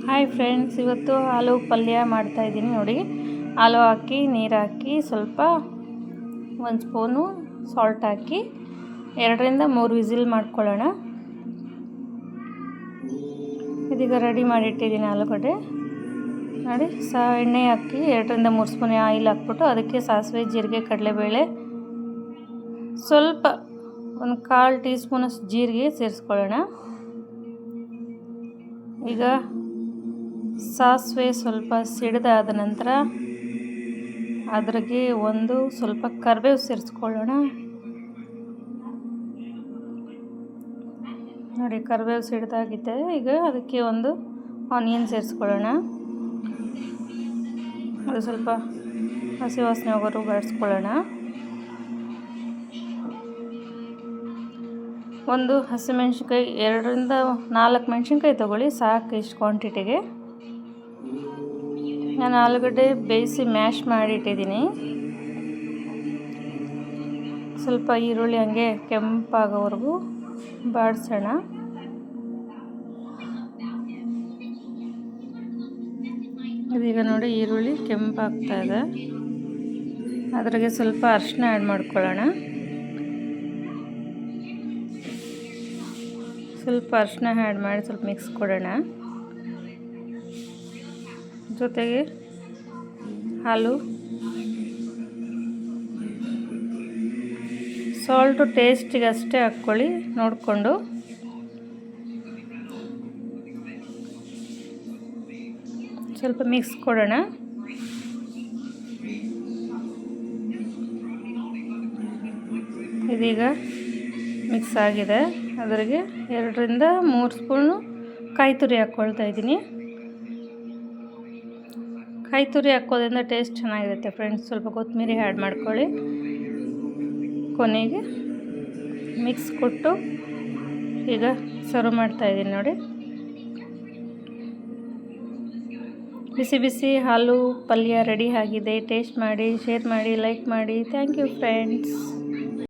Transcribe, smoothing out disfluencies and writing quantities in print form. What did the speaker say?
Hi friends, ಇವತ್ತು ಆಲೂ ಪಲ್ಯ ಮಾಡ್ತಾಯಿದ್ದೀನಿ ನೋಡಿ. ಆಲೂ ಹಾಕಿ ನೀರು ಹಾಕಿ ಸ್ವಲ್ಪ 1 ಸ್ಪೂನು ಸಾಲ್ಟ್ ಹಾಕಿ 2ರಿಂದ 3 ವಿಸಿಲ್ ಮಾಡ್ಕೊಳ್ಳೋಣ. ಇದೀಗ ರೆಡಿ ಮಾಡಿಟ್ಟಿದ್ದೀನಿ ಆಲೂಗಡ್ಡೆ ನೋಡಿ. ಎಣ್ಣೆ ಹಾಕಿ 2ರಿಂದ 3 ಸ್ಪೂನ್ ಆಯಿಲ್ ಹಾಕ್ಬಿಟ್ಟು ಅದಕ್ಕೆ ಸಾಸಿವೆ, ಜೀರಿಗೆ, ಕಡಲೆಬೇಳೆ, ಸ್ವಲ್ಪ 1/4 ಟೀ ಸ್ಪೂನಷ್ಟು ಜೀರಿಗೆ ಸೇರಿಸ್ಕೊಳ್ಳೋಣ. ಈಗ ಸಾಸಿವೆ ಸ್ವಲ್ಪ ಸಿಡಿದಾದ ನಂತರ ಅದ್ರಾಗೆ ಸ್ವಲ್ಪ ಕರಿಬೇವು ಸೇರಿಸ್ಕೊಳ್ಳೋಣ ನೋಡಿ. ಕರಿಬೇವು ಸಿಡಿದಾಗಿದೆ. ಈಗ ಅದಕ್ಕೆ ಒಂದು ಆನಿಯನ್ ಸೇರಿಸ್ಕೊಳ್ಳೋಣ. ಅದು ಸ್ವಲ್ಪ ಹಸಿ ವಾಸನೆ ಹೋಗೋರು ಬಾಡಿಸ್ಕೊಳ್ಳೋಣ. ಒಂದು ಹಸಿಮೆಣ್ಸಿನ್ಕಾಯಿ 2ರಿಂದ 4 ಮೆಣಸಿನ್ಕಾಯಿ ತೊಗೊಳ್ಳಿ, ಸಾಕು ಇಷ್ಟು ಕ್ವಾಂಟಿಟಿಗೆ. ನಾನು ಆಲೂಗಡ್ಡೆ ಬೇಯಿಸಿ ಮ್ಯಾಶ್ ಮಾಡಿಟ್ಟಿದ್ದೀನಿ. ಸ್ವಲ್ಪ ಈರುಳ್ಳಿ ಹಂಗೆ ಕೆಂಪಾಗೋವರೆಗೂ ಬಾಡಿಸೋಣ. ಇದೀಗ ನೋಡಿ ಈರುಳ್ಳಿ ಕೆಂಪಾಗ್ತಾ ಇದೆ. ಅದ್ರಾಗೆ ಸ್ವಲ್ಪ ಅರಿಶಿನ ಆ್ಯಡ್ ಮಾಡ್ಕೊಳ್ಳೋಣ. ಸ್ವಲ್ಪ ಅರಿಶಿನ ಆ್ಯಡ್ ಮಾಡಿ ಸ್ವಲ್ಪ ಮಿಕ್ಸ್ ಕೊಡೋಣ. ಜೊತೆಗೆ ಆಲೂ, ಸಾಲ್ಟು ಟೇಸ್ಟಿಗೆ ಅಷ್ಟೇ ಹಾಕ್ಕೊಳ್ಳಿ ನೋಡಿಕೊಂಡು. ಸ್ವಲ್ಪ ಮಿಕ್ಸ್ ಕೊಡೋಣ. ಇದೀಗ ಮಿಕ್ಸ್ ಆಗಿದೆ. ಅದ್ರಾಗೆ 2ರಿಂದ 3 ಸ್ಪೂನು ಕಾಯಿ ತುರಿ ಹಾಕ್ಕೊಳ್ತಾ ಇದ್ದೀನಿ. ಕಾಯಿ ತುರಿ ಹಾಕೋದ್ರಿಂದ ಟೇಸ್ಟ್ ಚೆನ್ನಾಗಿರುತ್ತೆ ಫ್ರೆಂಡ್ಸ್. ಸ್ವಲ್ಪ ಕೊತ್ತಂಬರಿ ಆ್ಯಡ್ ಮಾಡ್ಕೊಳ್ಳಿ. ಕೊನೆಗೆ ಮಿಕ್ಸ್ ಕೊಟ್ಟು ಈಗ ಸರ್ವ್ ಮಾಡ್ತಾಯಿದ್ದೀನಿ ನೋಡಿ. ಬಿಸಿ ಬಿಸಿ ಆಲೂ ಪಲ್ಯ ರೆಡಿ ಆಗಿದೆ. ಟೇಸ್ಟ್ ಮಾಡಿ, ಶೇರ್ ಮಾಡಿ, ಲೈಕ್ ಮಾಡಿ. Thank you friends.